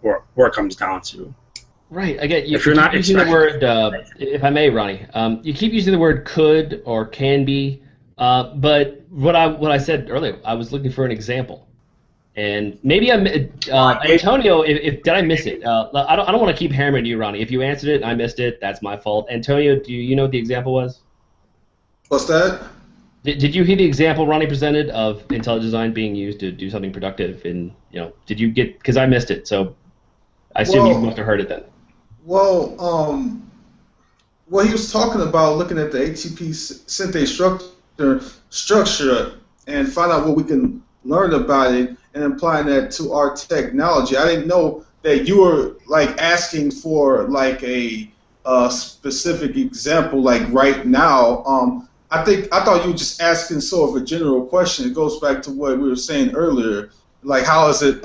what it comes down to. Right. Again, you If you're not keep using the word, if I may, Ronnie, you keep using the word could or can be, but what I said earlier, I was looking for an example, and maybe Antonio, if did I miss it? I don't want to keep hammering you, Ronnie. If you answered it and I missed it, that's my fault. Antonio, do you know what the example was? What's that? Did you hear the example Ronnie presented of intelligent design being used to do something productive? And did you get? Because I missed it, so I assume you must have heard it then. Well, what he was talking about, looking at the ATP synthase structure and find out what we can learn about it and applying that to our technology. I didn't know that you were like asking for like a specific example, like right now. I thought you were just asking sort of a general question. It goes back to what we were saying earlier, like how is it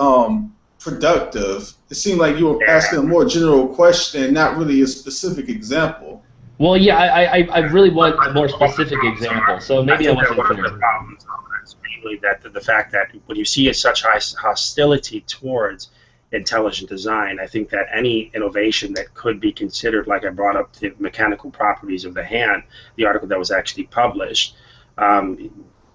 productive? It seemed like you were asking a more general question, not really a specific example. Well, yeah, I really want a more specific example. So maybe I wasn't one of clear. the problems is mainly that the fact that when you see such high hostility towards intelligent design, I think that any innovation that could be considered, like I brought up the mechanical properties of the hand, the article that was actually published,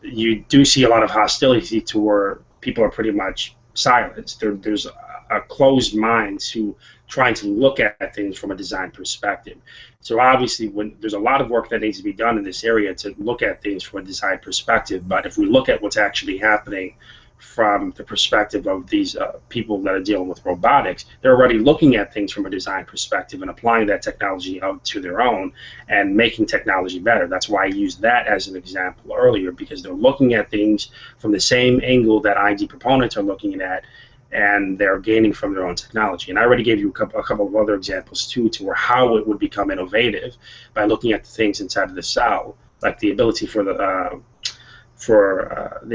you do see a lot of hostility to where people are pretty much silenced. There's a closed mind to trying to look at things from a design perspective. So obviously, when there's a lot of work that needs to be done in this area to look at things from a design perspective, but if we look at what's actually happening from the perspective of these people that are dealing with robotics, they're already looking at things from a design perspective and applying that technology out to their own and making technology better. That's why I used that as an example earlier, because they're looking at things from the same angle that ID proponents are looking at, and they're gaining from their own technology. And I already gave you a couple of other examples too, to where how it would become innovative by looking at the things inside of the cell, like the ability for the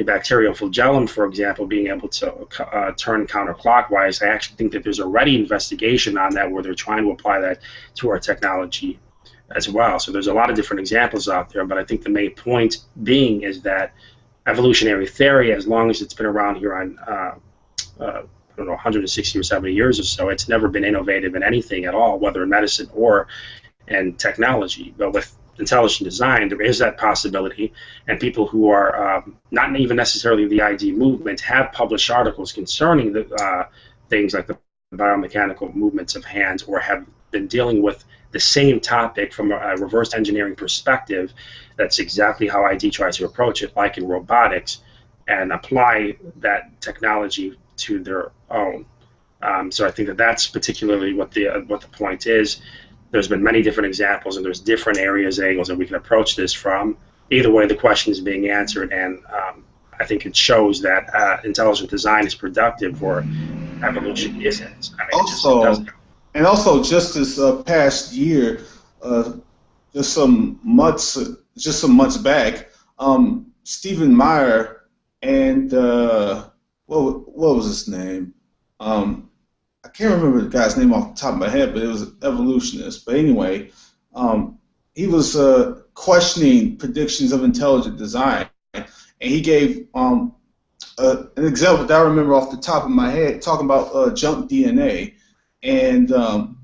bacterial flagellum, for example, being able to turn counterclockwise. I actually think that there's already investigation on that where they're trying to apply that to our technology as well. So there's a lot of different examples out there, but I think the main point being is that evolutionary theory, as long as it's been around here on I don't know, 160 or 70 years or so, it's never been innovative in anything at all, whether in medicine or in technology. But with intelligent design, there is that possibility, and people who are not even necessarily the ID movement have published articles concerning the things like the biomechanical movements of hands, or have been dealing with the same topic from a reverse engineering perspective. That's exactly how ID tries to approach it, like in robotics, and apply that technology to their own. So I think that that's particularly what the point is. There's been many different examples, and there's different areas, angles that we can approach this from. Either way, the question is being answered, and I think it shows that intelligent design is productive, or evolution isn't. I mean, also, just this past year, just some months back, Stephen Meyer and what was his name? I can't remember the guy's name off the top of my head, but it was an evolutionist. But anyway, he was questioning predictions of intelligent design, and he gave an example that I remember off the top of my head, talking about junk DNA, and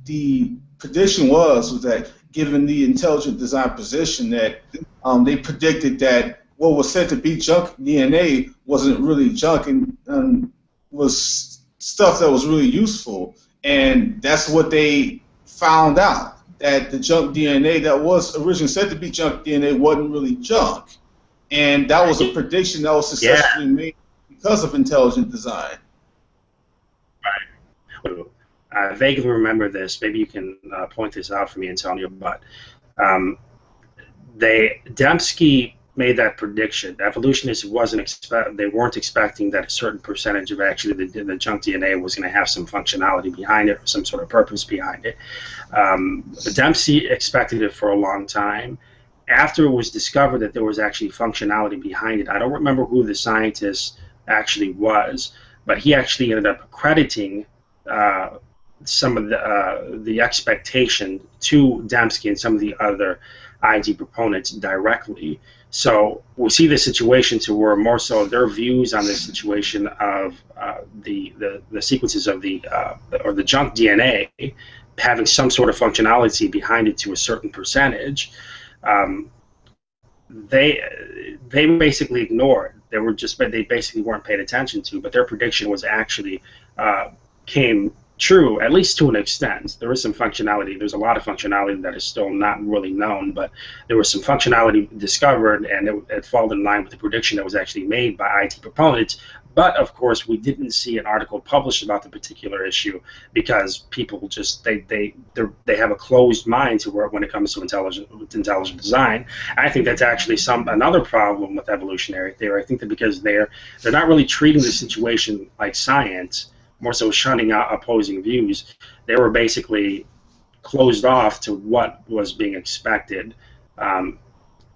the prediction was that given the intelligent design position, that they predicted that what was said to be junk DNA wasn't really junk, and was stuff that was really useful. And that's what they found out, that the junk DNA that was originally said to be junk DNA wasn't really junk. And that was a prediction that was successfully made because of intelligent design. Right. I vaguely remember this. Maybe you can point this out for me, Antonio, but Dembski made that prediction. Evolutionists they weren't expecting that a certain percentage of actually the junk DNA was going to have some functionality behind it, or some sort of purpose behind it. Dembski expected it for a long time. After it was discovered that there was actually functionality behind it, I don't remember who the scientist actually was, but he actually ended up crediting some of the expectation to Dembski and some of the other ID proponents directly. So we see this situation to where more so their views on this situation of the sequences of or the junk DNA having some sort of functionality behind it to a certain percentage, they basically ignored. They basically weren't paid attention to. But their prediction was actually came true, at least to an extent. There is some functionality. There's a lot of functionality that is still not really known, but there was some functionality discovered, and it fell in line with the prediction that was actually made by IT proponents. But of course, we didn't see an article published about the particular issue because people just they have a closed mind to when it comes to intelligent design. I think that's actually another problem with evolutionary theory. I think that because they're not really treating the situation like science, more so shunning out opposing views, they were basically closed off to what was being expected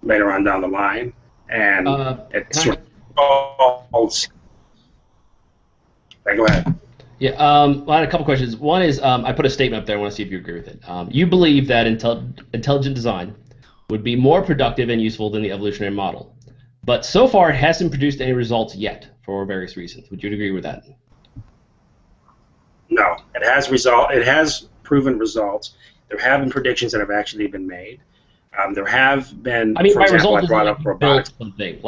later on down the line, and it sort of. Go ahead. Yeah, I had a couple questions. One is, I put a statement up there. I want to see if you agree with it. You believe that intelligent design would be more productive and useful than the evolutionary model, but so far it hasn't produced any results yet for various reasons. Would you agree with that? No, it has proven results. There have been predictions that have actually been made. There have been. I mean, for by example, results, I brought up robotics. Something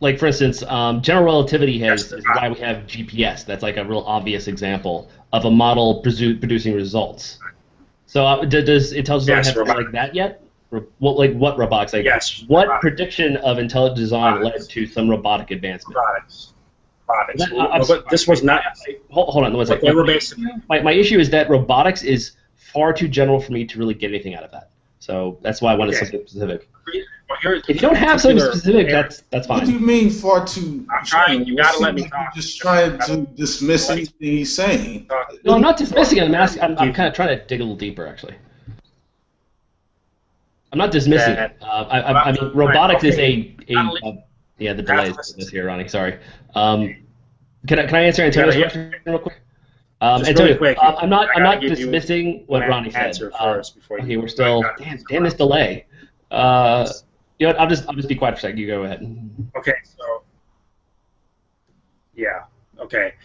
like for instance, general relativity is why we have GPS. That's like a real obvious example of a model producing results. So does intelligent design have something like that yet? What robotics? Like, yes. What prediction of intelligent design led to some robotic advancement? Robotics. But this was not. Hold on one second. My issue is that robotics is far too general for me to really get anything out of that. So that's why I wanted something specific. If you don't have something specific, that's fine. What do you mean far too? I'm trying. You gotta let me talk. You're just trying to dismiss anything he's saying. No, I'm not dismissing it. I'm kind of trying to dig a little deeper, actually. I'm not dismissing it. I mean, robotics is yeah, the delay is here, Ronnie. Sorry. Can I answer Antonio's question real quick? Antonio, really quick, I'm not dismissing what Ronnie said. First before okay, we're still. Damn this delay. You know what, I'll just be quiet for a second. You go ahead. Okay, so yeah, okay.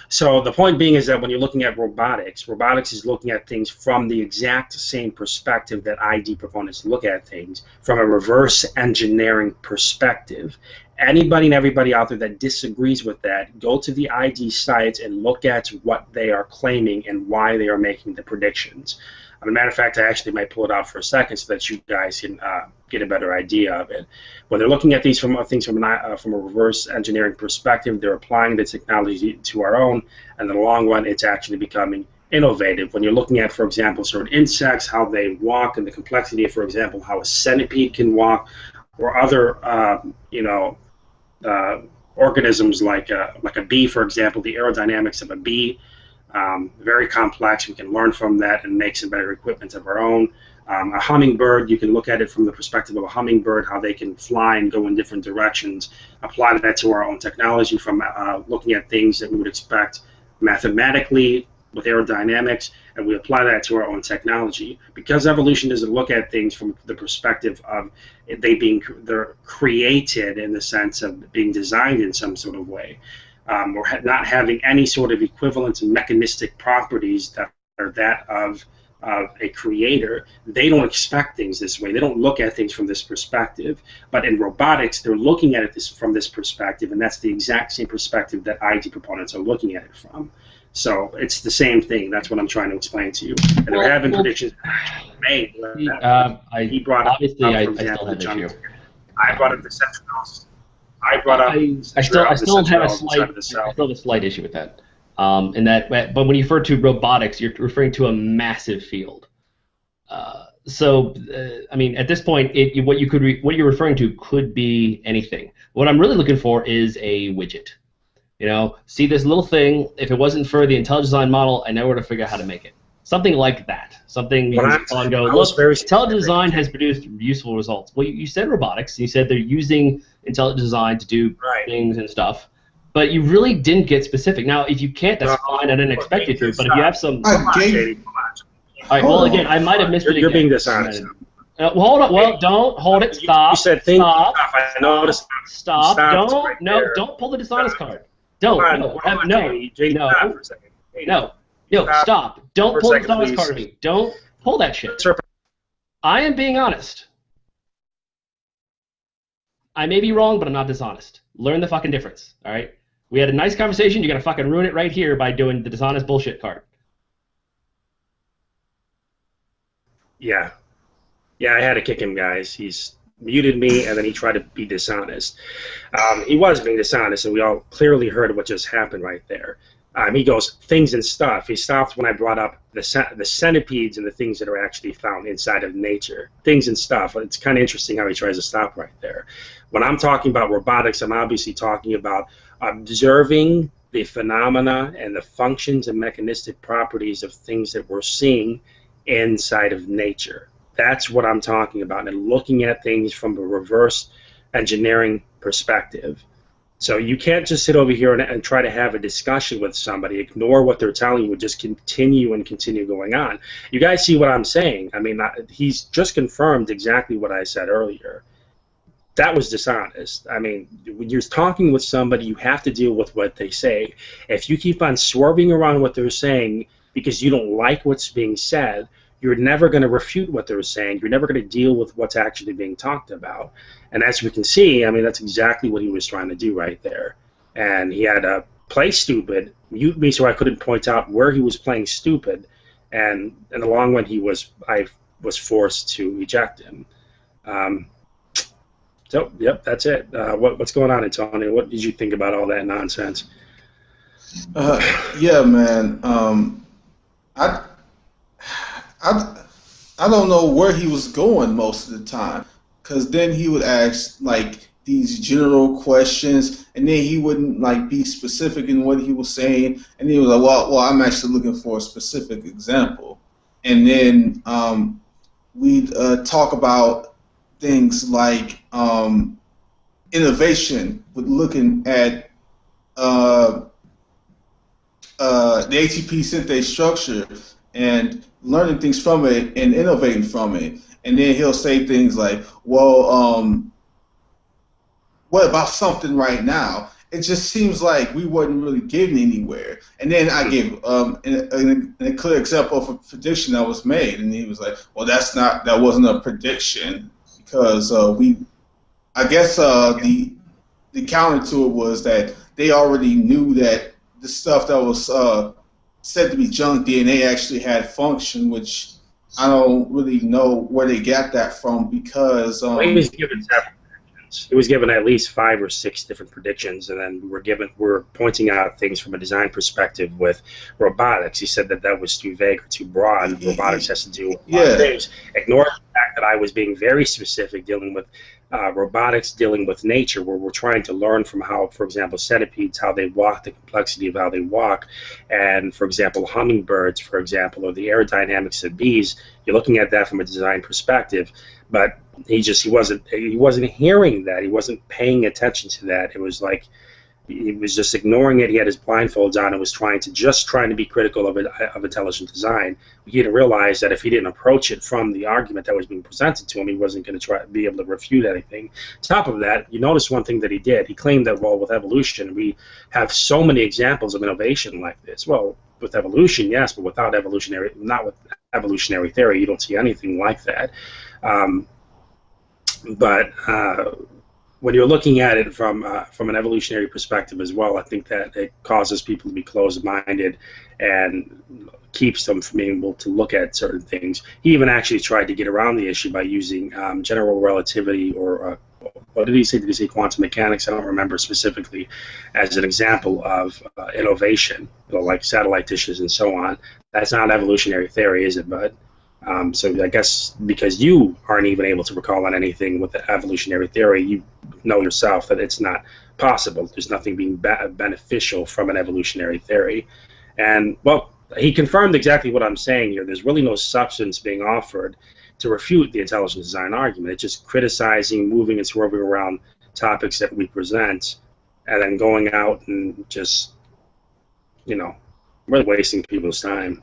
So the point being is that when you're looking at robotics is looking at things from the exact same perspective that ID proponents look at things, from a reverse engineering perspective. Anybody and everybody out there that disagrees with that, go to the ID sites and look at what they are claiming and why they are making the predictions. As a matter of fact, I actually might pull it out for a second so that you guys can get a better idea of it. When they're looking at these from a reverse engineering perspective, they're applying the technology to our own, and in the long run, it's actually becoming innovative. When you're looking at, for example, certain insects, how they walk, and the complexity of, for example, how a centipede can walk, or other, organisms like a bee, for example, the aerodynamics of a bee. Very complex. We can learn from that and make some better equipment of our own. A hummingbird, you can look at it from the perspective of a hummingbird, how they can fly and go in different directions. Apply that to our own technology from looking at things that we would expect mathematically with aerodynamics, and we apply that to our own technology. Because evolution doesn't look at things from the perspective of they're created in the sense of being designed in some sort of way. Or not having any sort of equivalent mechanistic properties that are that of a creator. They don't expect things this way. They don't look at things from this perspective. But in robotics, they're looking at it from this perspective, and that's the exact same perspective that IT proponents are looking at it from. So it's the same thing. That's what I'm trying to explain to you. And there have been predictions made. He brought up, for example, the junk. I brought up the centrioles. I still have a slight issue with that. But when you refer to robotics, you're referring to a massive field. I mean, at this point, what you're referring to could be anything. What I'm really looking for is a widget. See this little thing. If it wasn't for the intelligent design model, I know where to figure out how to make it. Something like that. Something you can call and go, look, intelligent design has produced useful results. Well, you said robotics. You said they're using intelligent design to do things and stuff. But you really didn't get specific. Now, if you can't, that's fine. I didn't expect you to. But if you have some... All right, well, again, I might have missed it again. You're being dishonest. Well, hold on. Well, don't hold it. Stop. You said things. Stop. I noticed. Stop. Don't. Right No. there. Don't pull the dishonest card. Don't. Hold on, No. JD, No. stop for a second. JD, No. No. Stop. Don't pull the dishonest card on me. Don't pull that shit. I am being honest. I may be wrong, but I'm not dishonest. Learn the fucking difference. All right. We had a nice conversation. You're gonna fucking ruin it right here by doing the dishonest bullshit card. Yeah. Yeah, I had to kick him, guys. He's muted me, and then he tried to be dishonest. He was being dishonest, and we all clearly heard what just happened right there. He goes, things and stuff. He stopped when I brought up the centipedes and the things that are actually found inside of nature. Things and stuff. It's kind of interesting how he tries to stop right there. When I'm talking about robotics, I'm obviously talking about observing the phenomena and the functions and mechanistic properties of things that we're seeing inside of nature. That's what I'm talking about, and looking at things from a reverse engineering perspective. So you can't just sit over here and try to have a discussion with somebody, ignore what they're telling you, and just continue going on. You guys see what I'm saying? I mean, he's just confirmed exactly what I said earlier. That was dishonest. I mean, when you're talking with somebody, you have to deal with what they say. If you keep on swerving around what they're saying because you don't like what's being said, you're never going to refute what they're saying. You're never going to deal with what's actually being talked about. And as we can see, I mean, that's exactly what he was trying to do right there. And he had to play stupid, mute me so I couldn't point out where he was playing stupid. And in the long run, I was forced to eject him. So, yep, that's it. What's going on, Antonio? What did you think about all that nonsense? Yeah, man. I don't know where he was going most of the time, because then he would ask like these general questions, and then he wouldn't like be specific in what he was saying, and he was like, well, I'm actually looking for a specific example, and then we'd talk about things like innovation, with looking at the ATP synthase structure and learning things from it and innovating from it. And then he'll say things like, well, what about something right now? It just seems like we wasn't really getting anywhere. And then I gave a clear example of a prediction that was made, and he was like, well, that wasn't a prediction, because I guess the counter to it was that they already knew that the stuff that was said to be junk DNA actually had function, which I don't really know where they got that from, because he was given several predictions. He was given at least 5 or 6 different predictions, and then we're pointing out things from a design perspective with robotics. He said that was too vague or too broad. Robotics has to do with a lot of things. Ignore the fact that I was being very specific, dealing with robotics, dealing with nature, where we're trying to learn from how, for example, centipedes, how they walk, the complexity of how they walk, and, for example, hummingbirds, for example, or the aerodynamics of bees. You're looking at that from a design perspective, but he wasn't hearing that. He wasn't paying attention to that. It was like he was just ignoring it. He had his blindfolds on and was trying to be critical of intelligent design. He didn't realize that if he didn't approach it from the argument that was being presented to him, he wasn't going to be able to refute anything. On top of that, you notice one thing that he did. He claimed that, well, with evolution, we have so many examples of innovation like this. Well, with evolution, yes, but not with evolutionary theory, you don't see anything like that. When you're looking at it from an evolutionary perspective as well, I think that it causes people to be closed-minded and keeps them from being able to look at certain things. He even actually tried to get around the issue by using general relativity, or what did he say? Did he say quantum mechanics? I don't remember specifically, as an example of innovation, like satellite dishes and so on. That's not evolutionary theory, is it, bud? So I guess because you aren't even able to recall on anything with the evolutionary theory, you know yourself that it's not possible. There's nothing being beneficial from an evolutionary theory. And, well, he confirmed exactly what I'm saying here. There's really no substance being offered to refute the intelligent design argument. It's just criticizing, moving and swerving around topics that we present, and then going out and just, really wasting people's time.